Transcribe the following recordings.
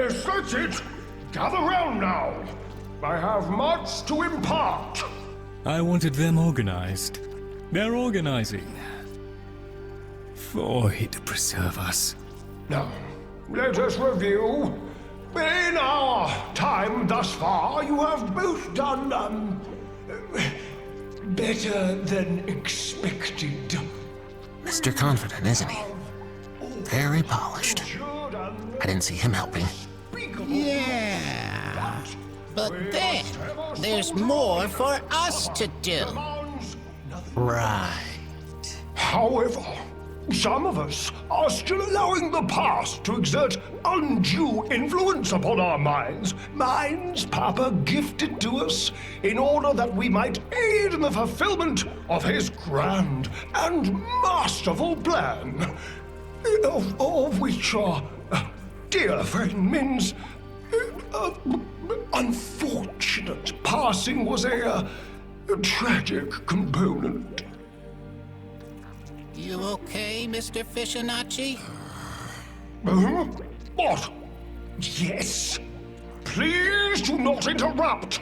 Yes, that's it. Gather round now. I have much to impart. I wanted them organized. They're organizing. Void preserve us. Now, let us review. In our time thus far, you have both done, better than expected. Mr. Confident, isn't he? Very polished. I didn't see him helping. Yeah. But then, there's more for us to do. Right. However, some of us are still allowing the past to exert undue influence upon our minds. Minds Papa gifted to us in order that we might aid in the fulfillment of his grand and masterful plan. Of which our dear friend Min's unfortunate passing was a tragic component. You okay, Mr. Fishinacci? What? Yes. Please do not interrupt.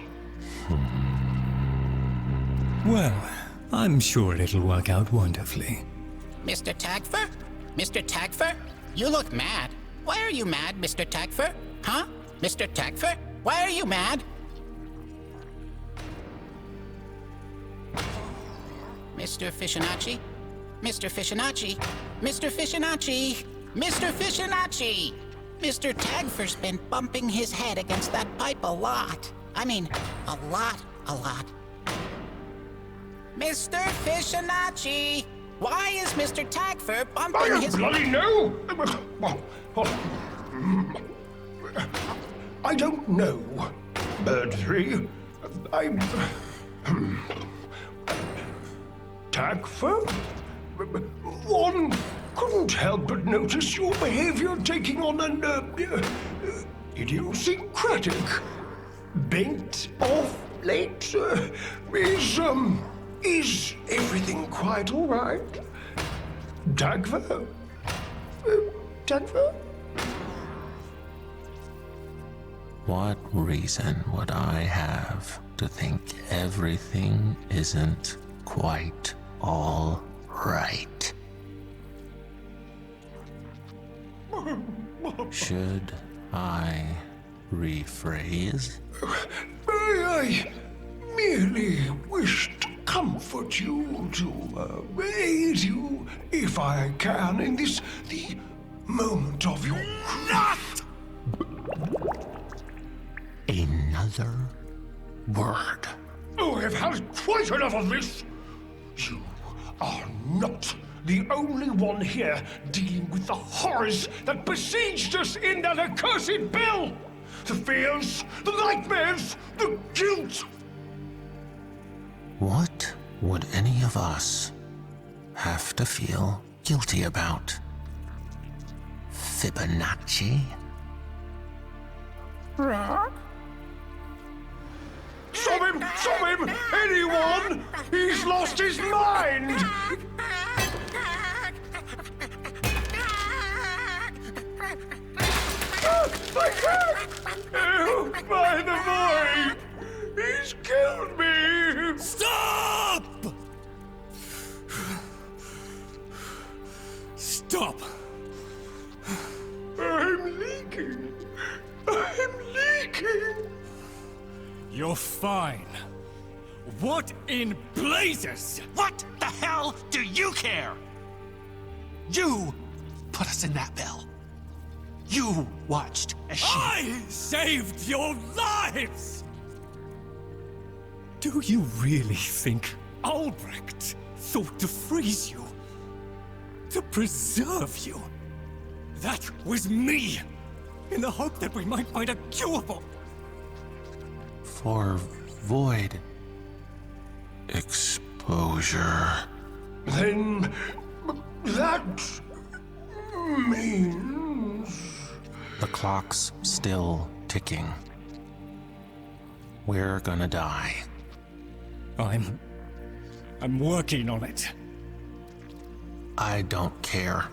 Well, I'm sure it'll work out wonderfully. Mr. Tagfer? Mr. Tagfer? You look mad. Why are you mad, Mr. Tagfer? Huh? Mr. Tagfer? Why are you mad? Mr. Fishinacci? Mr. Fishinacci? Mr. Fishinacci? Mr. Fishinacci! Mr. Tagfer's been bumping his head against that pipe a lot. I mean, a lot. Mr. Fishinacci! Why is Mr. Tagfer bumping his... I bloody know! I don't know, Bird 3. Tagfer? One couldn't help but notice your behavior taking on an idiosyncratic bent of late. Is everything quite all right? Tagfer? Tagfer? What reason would I have to think everything isn't quite all right? Should I rephrase? I merely wish to comfort you, to aid you, if I can, in this, the moment of your grief. Another word. Oh, I've had quite enough of this. You are not the only one here dealing with the horrors that besieged us in that accursed bell. The fears, the nightmares, the guilt. What would any of us have to feel guilty about? Fibonacci? Stop him! Stop him! Anyone! He's lost his mind! I can't! Oh, by the void! He's killed me! Stop! Stop! I'm leaking! I'm leaking! You're fine. What in blazes? What the hell do you care? You put us in that bell. You watched as she... I saved your lives! Do you really think Albrecht thought to freeze you? To preserve you? That was me! In the hope that we might find a cure for... For void exposure. Then that means... The clock's still ticking. We're gonna die. I'm working on it. I don't care.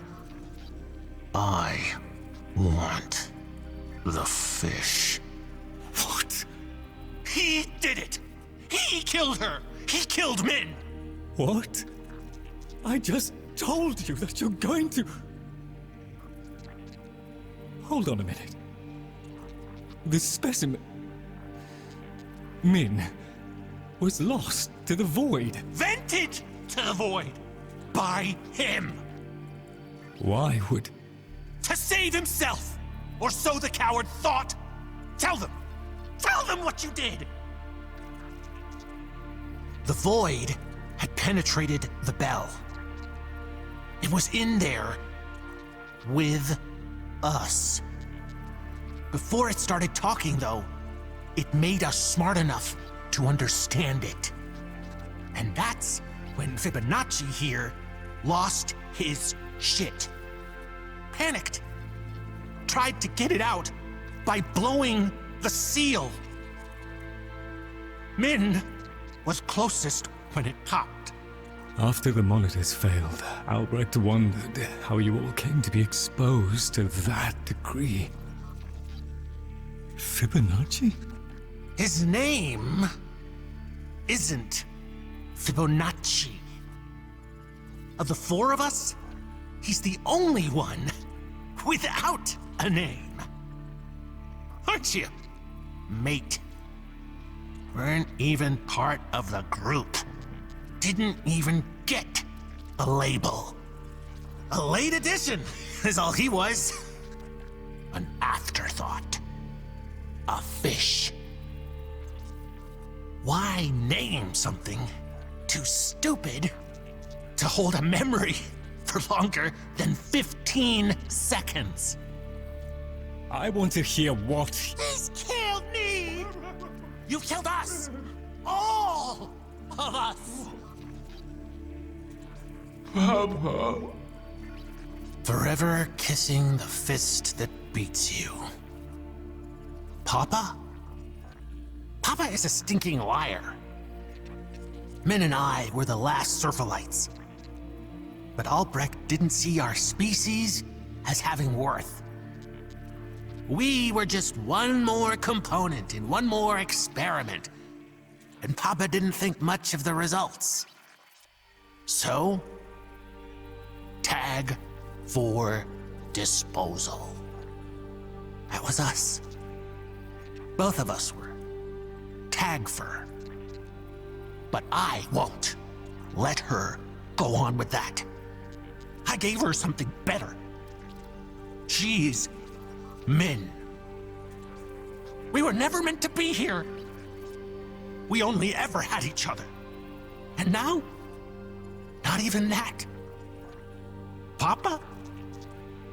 I want The fish. What? He did it! He killed her! He killed Min! What? I just told you that you're going to... Hold on a minute. The specimen... Min was lost to the void. Vented to the void! By him! Why would... To save himself! Or so the coward thought! Tell them! Tell them what you did! The void had penetrated the bell. It was in there with us. Before it started talking, though, it made us smart enough to understand it. And that's when Fibonacci here lost his shit. Panicked. Tried to get it out by blowing the seal. Min was closest when it popped. After the monitors failed, Albrecht wondered how you all came to be exposed to that degree. Fibonacci? His name isn't Fibonacci. Of the four of us, he's the only one without a name. Aren't you, mate? Weren't even part of the group. Didn't even get a label. A late addition is all he was. An afterthought. A fish. Why name something too stupid to hold a memory for longer than 15 seconds? I want to hear what... He's killed me! You killed us! All of us! Papa. Forever kissing the fist that beats you. Papa? Papa is a stinking liar. Min and I were the last Surfalites. But Albrecht didn't see our species as having worth. We were just one more component in one more experiment, and Papa didn't think much of the results. So, tag for disposal. That was us. Both of us were tag for. But I won't let her go on with that. I gave her something better. She's Min. We were never meant to be here. We only ever had each other. And now, not even that. Papa?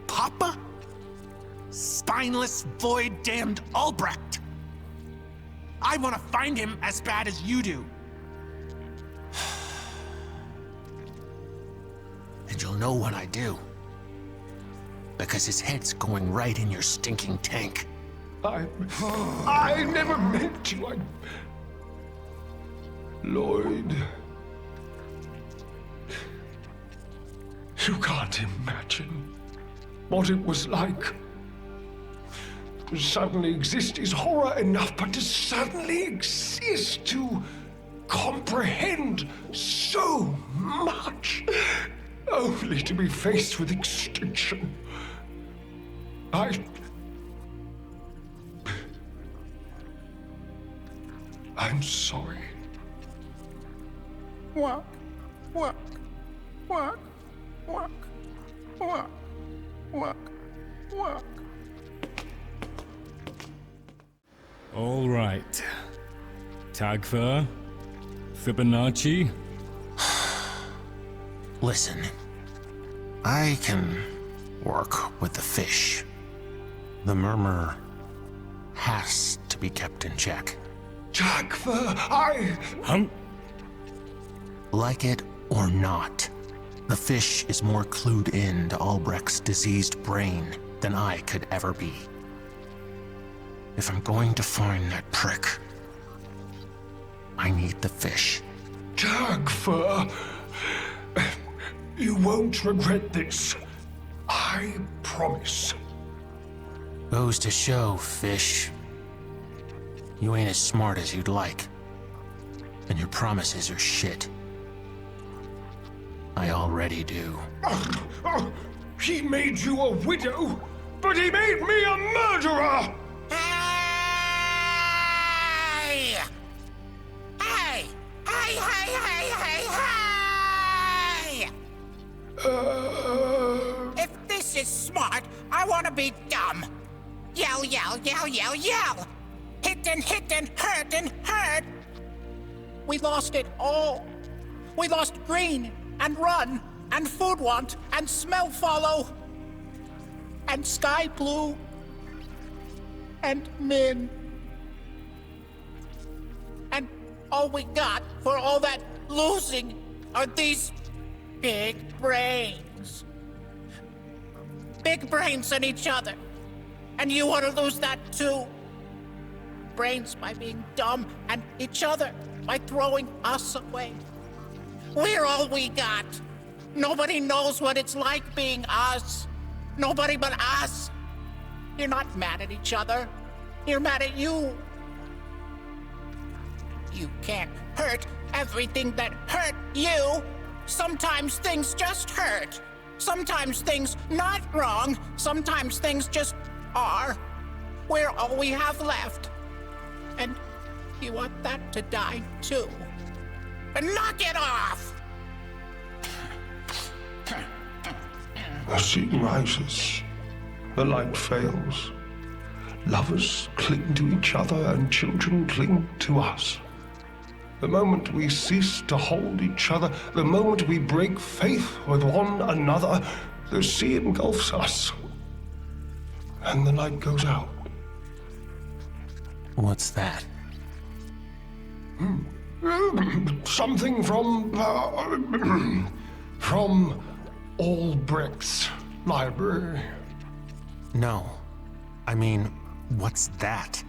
Papa? Spineless, void-damned Albrecht. I want to find him as bad as you do. And you'll know when I do. Because his head's going right in your stinking tank. I never meant to. Lloyd. You can't imagine what it was like. To suddenly exist is horror enough, but to suddenly exist, to comprehend so much, only to be faced with extinction. I'm sorry. Walk, walk, walk, walk, walk, walk, walk. All right. Tagfer? Fibonacci? Listen, I can work with the fish. The murmur has to be kept in check. Tagfer, Like it or not, the fish is more clued in to Albrecht's diseased brain than I could ever be. If I'm going to find that prick, I need the fish. Tagfer, you won't regret this. I promise. Goes to show, fish. You ain't as smart as you'd like. And your promises are shit. I already do. He made you a widow, but he made me a murderer! Hey! Hey! Hey, hey, hey, hey, hey! If this is smart, I want to be dumb. Yell, yell, yell, yell, yell! Hit and hurt and hurt! We lost it all. We lost green and run and food want and smell follow and sky blue and min. And all we got for all that losing are these big brains. Big brains in each other. And you want to lose that too. Brains by being dumb and each other by throwing us away. We're all we got. Nobody knows what it's like being us. Nobody but us. You're not mad at each other. You're mad at you. You can't hurt everything that hurt you. Sometimes things just hurt. Sometimes things not wrong. Sometimes things just are. We're all we have left. And you want that to die too. But knock it off! The scene rises. The light fails. Lovers cling to each other and children cling to us. The moment we cease to hold each other, the moment we break faith with one another, the sea engulfs us. And the light goes out. What's that? Something from Albrecht's library. No. I mean, what's that?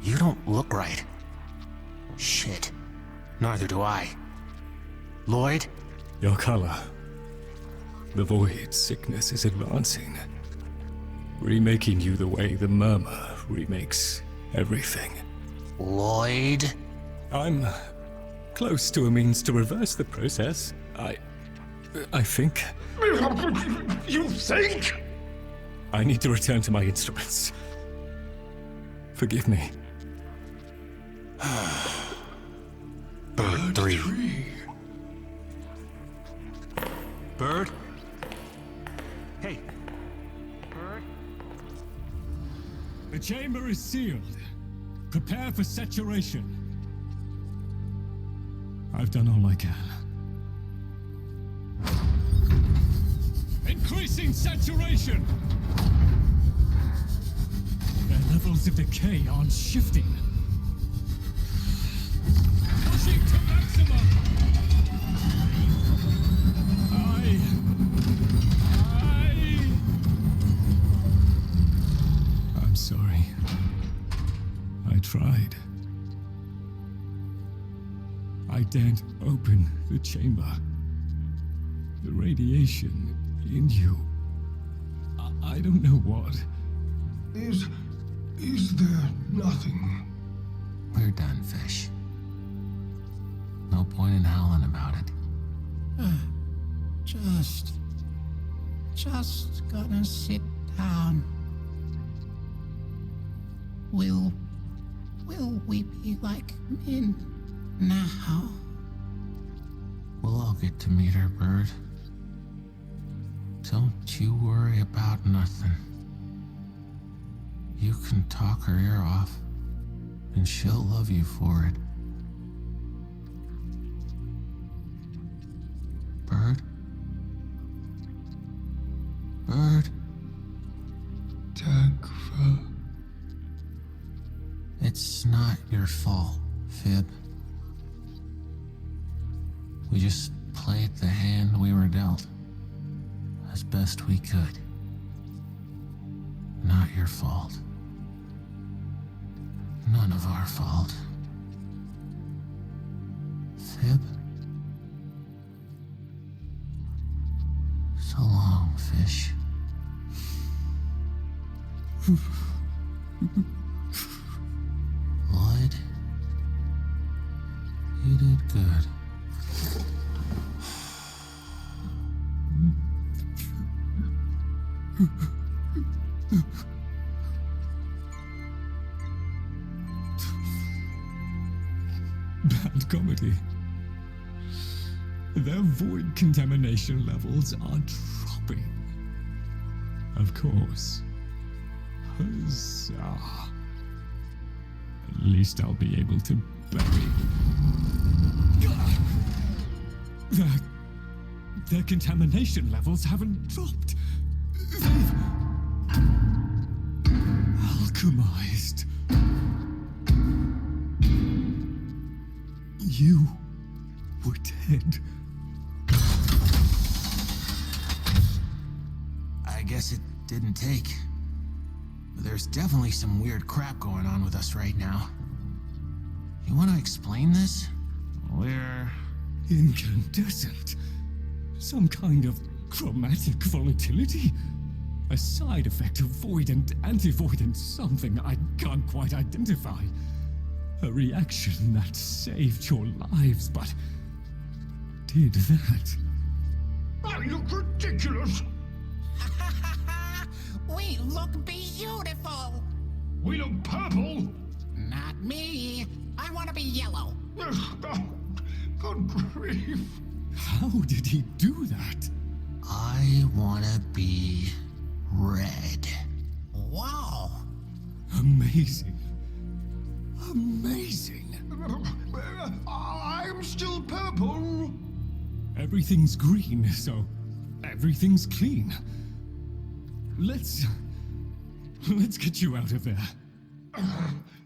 You don't look right. Shit. Neither do I. Lloyd? Your color. The void sickness is advancing. Remaking you the way the murmur remakes everything. Lloyd? I'm close to a means to reverse the process. I think. You think? I need to return to my instruments. Forgive me. Bird 3. Bird? Hey. Bird? The chamber is sealed. Prepare for saturation. I've done all I can. Increasing saturation! Their levels of decay aren't shifting. Pushing to maximum! I'm sorry. I tried. I daren't open the chamber. The radiation in you. I don't know what. Is there nothing? We're done, fish. No point in howling about it. Just gonna sit down. Will we be like men now? We'll all get to meet her, Bird. Don't you worry about nothing. You can talk her ear off, and she'll love you for it. Bird? Bird? Dagfa. It's not your fault, Fib. We just played the hand we were dealt as best we could. Not your fault. None of our fault. Fib? So long, fish. Blood. You did good. Bad comedy. Their void contamination levels are dropping. Of course. Huzzah. At least I'll be able to bury. Their contamination levels haven't dropped. They've alchemized. You were dead. I guess it didn't take. There's definitely some weird crap going on with us right now. You want to explain this? We're... Incandescent. Some kind of chromatic volatility? A side effect of void and anti-void and something I can't quite identify. A reaction that saved your lives, but did that. I look ridiculous. We look beautiful. We look purple. Not me. I want to be yellow. Good grief. How did he do that? I wanna be red. Whoa. Amazing. Amazing. I'm still purple. Everything's green, so everything's clean. Let's get you out of there.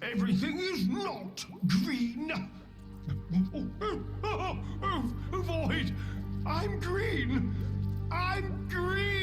Everything is not green. Void. I'm green. I'm green.